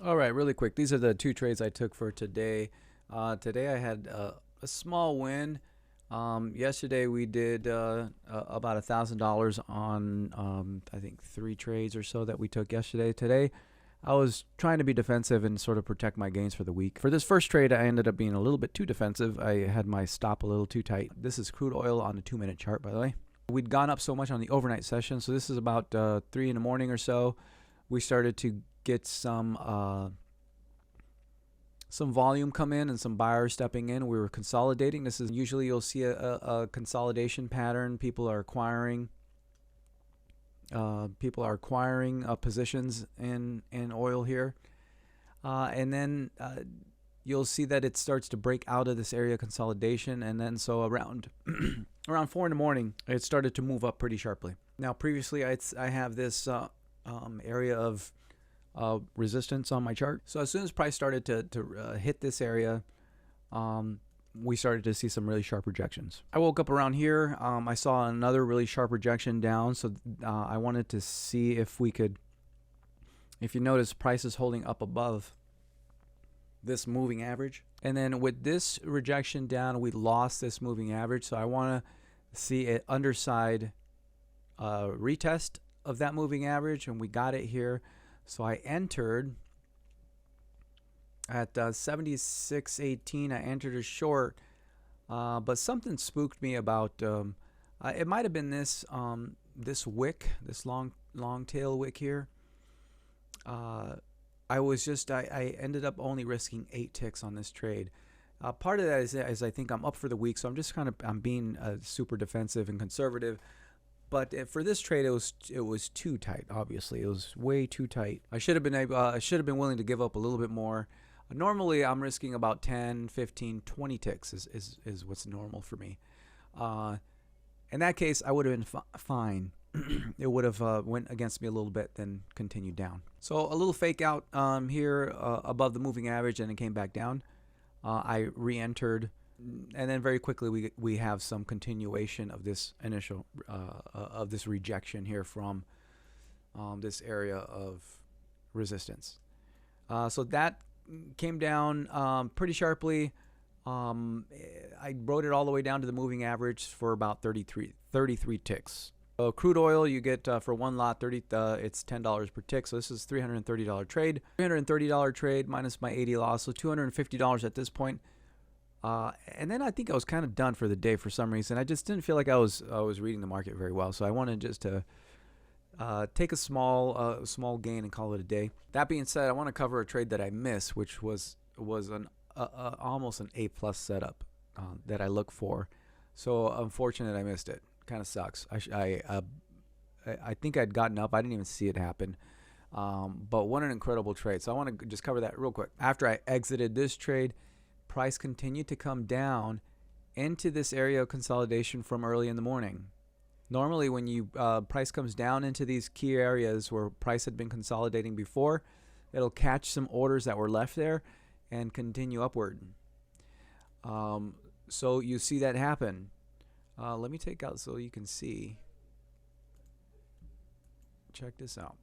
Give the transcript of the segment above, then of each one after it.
All right, really quick. These are the two trades I took for today. Today I had a small win. Yesterday we did about $1,000 on I think 3 trades or so that we took yesterday. Today I was trying to be defensive and sort of protect my gains for the week. For this first trade, I ended up being a little bit too defensive. I had my stop a little too tight. This is crude oil on the 2-minute chart, by the way. We'd gone up so much on the overnight session, so this is about 3 in the morning or so. We started to get some volume come in and some buyers stepping in. We were consolidating. This is usually you'll see a consolidation pattern. People are acquiring positions in oil here, and then you'll see that it starts to break out of this area of consolidation, and then so around around 4 in the morning it started to move up pretty sharply. Now previously I have this area of resistance on my chart. So as soon as price started to hit this area, we started to see some really sharp rejections. I woke up around here. I saw another really sharp rejection down. So I wanted to see if we could, if you notice, price is holding up above this moving average. And then with this rejection down, we lost this moving average. So I want to see an underside retest of that moving average, and we got it here. So I entered at 76.18. I entered a short, but something spooked me about. It might have been this this wick, this long tail wick here. I ended up only risking 8 ticks on this trade. Part of that is I think I'm up for the week, so I'm being super defensive and conservative. But for this trade, it was too tight. Obviously, it was way too tight. I should have been willing to give up a little bit more. Normally, I'm risking about 10, 15, 20 ticks is what's normal for me. In that case, I would have been fine. It would have went against me a little bit, then continued down. So a little fake out here above the moving average, and it came back down. I re-entered. And then very quickly we have some continuation of this initial of this rejection here from this area of resistance. So that came down pretty sharply. I rode it all the way down to the moving average for about 33 ticks. So crude oil, you get for one lot it's $10 per tick. So this is $330 trade. $330 trade minus my 80 loss, so $250 at this point. And then I think I was kind of done for the day for some reason. I just didn't feel like I was reading the market very well, so I wanted just to take a small gain and call it a day. That being said, I want to cover a trade that I missed, which was an almost an A+ setup that I look for. So unfortunate I missed it. Kind of sucks. I think I'd gotten up. I didn't even see it happen. But what an incredible trade. So I want to just cover that real quick. After I exited this trade, price continued to come down into this area of consolidation from early in the morning. Normally when you price comes down into these key areas where price had been consolidating before, it'll catch some orders that were left there and continue upward. So you see that happen. Let me take out so you can see. Check this out.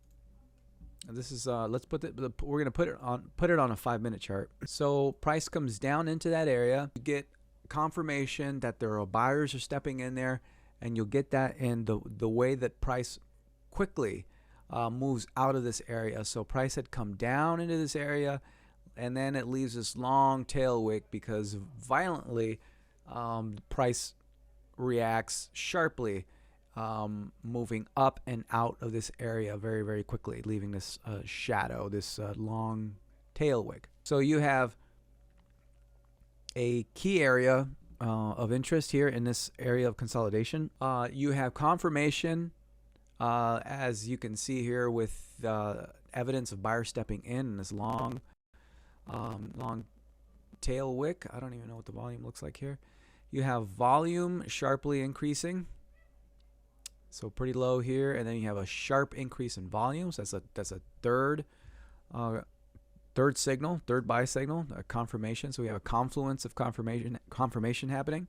This is let's put we're gonna put it on a 5-minute chart. So price comes down into that area. You get confirmation that there are buyers are stepping in there, and you'll get that in the way that price quickly moves out of this area. So price had come down into this area, and then it leaves this long tail wick because violently price reacts sharply, moving up and out of this area very, very quickly, leaving this shadow, this long tail wick. So you have a key area of interest here in this area of consolidation. You have confirmation, as you can see here, with evidence of buyer stepping in this long tail wick. I don't even know what the volume looks like here. You have volume sharply increasing. So pretty low here, and then you have a sharp increase in volumes. That's a third signal, third buy signal, a confirmation. So we have a confluence of confirmation happening.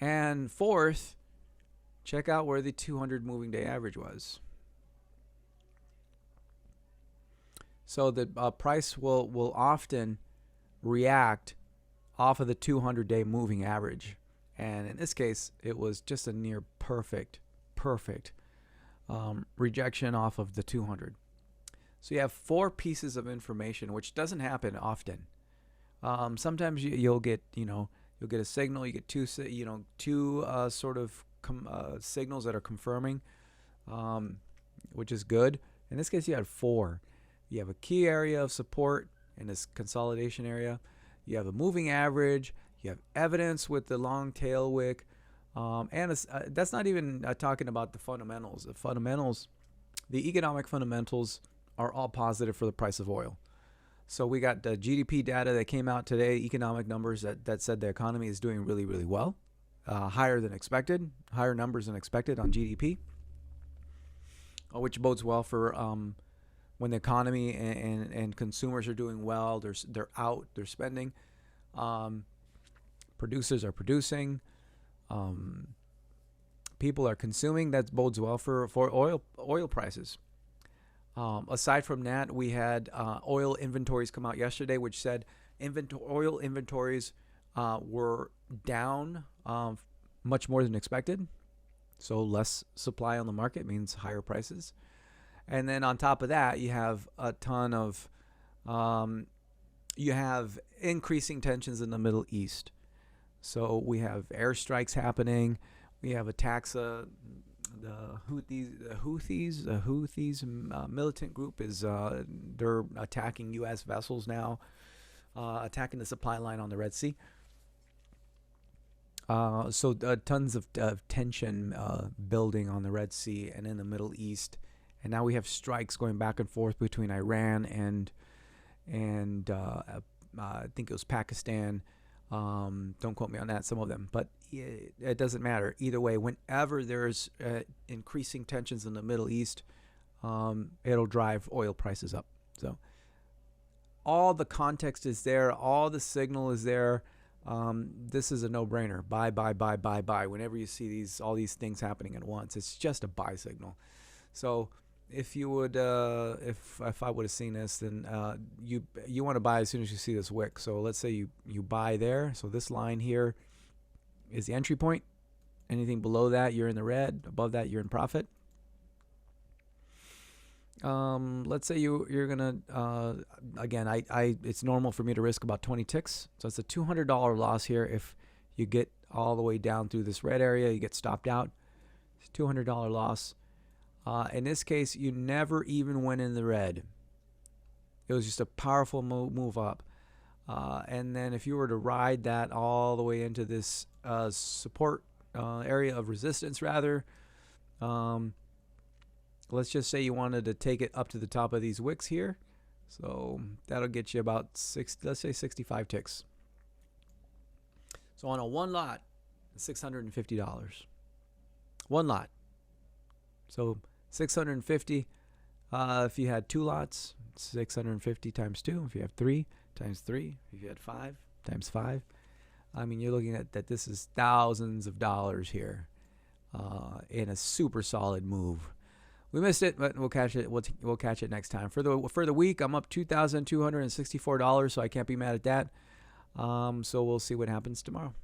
And fourth, check out where the 200 moving day average was. So the price will often react off of the 200-day moving average. And in this case, it was just a near perfect rejection off of the 200. So you have 4 pieces of information, which doesn't happen often. Sometimes you'll get, you'll get a signal. You get two sort of signals that are confirming, which is good. In this case, you had 4. You have a key area of support in this consolidation area. You have a moving average. You have evidence with the long tail wick. And that's not even talking about the fundamentals. The economic fundamentals are all positive for the price of oil. So we got the GDP data that came out today, economic numbers that said the economy is doing really, really well, higher than expected, higher numbers than expected on GDP, which bodes well for when the economy and consumers are doing well. They're out, they're spending. Producers are producing. People are consuming. That bodes well for oil prices. Aside from that, we had oil inventories come out yesterday, which said oil inventories were down much more than expected. So less supply on the market means higher prices. And then on top of that, you have a ton of you have increasing tensions in the Middle East. So we have airstrikes happening. We have attacks. The Houthis militant group is they're attacking U.S. vessels now, attacking the supply line on the Red Sea. So tons of tension building on the Red Sea and in the Middle East, and now we have strikes going back and forth between Iran and I think it was Pakistan. Don't quote me on that, some of them, but it doesn't matter. Either way, whenever there's increasing tensions in the Middle East, it'll drive oil prices up. So all the context is there, all the signal is there. This is a no-brainer. Buy. Whenever you see all these things happening at once, it's just a buy signal. So if you would, if I would have seen this, then you want to buy as soon as you see this wick. So let's say you buy there. So this line here is the entry point. Anything below that, you're in the red. Above that, you're in profit. Let's say you're gonna again, it's normal for me to risk about 20 ticks. So it's a $200 loss here. If you get all the way down through this red area, you get stopped out. It's a $200 loss. In this case, you never even went in the red. It was just a powerful move up. And then if you were to ride that all the way into this support area of resistance, rather, let's just say you wanted to take it up to the top of these wicks here. So that'll get you about let's say 65 ticks. So on a one lot, $650. One lot. So 650. If you had 2 lots, 650 times 2. If you have 3 times 3. If you had 5 times 5. I mean, you're looking at that. This is thousands of dollars here in a super solid move. We missed it, but we'll catch it. We'll catch it next time. For the week, I'm up $2,264, so I can't be mad at that. So we'll see what happens tomorrow.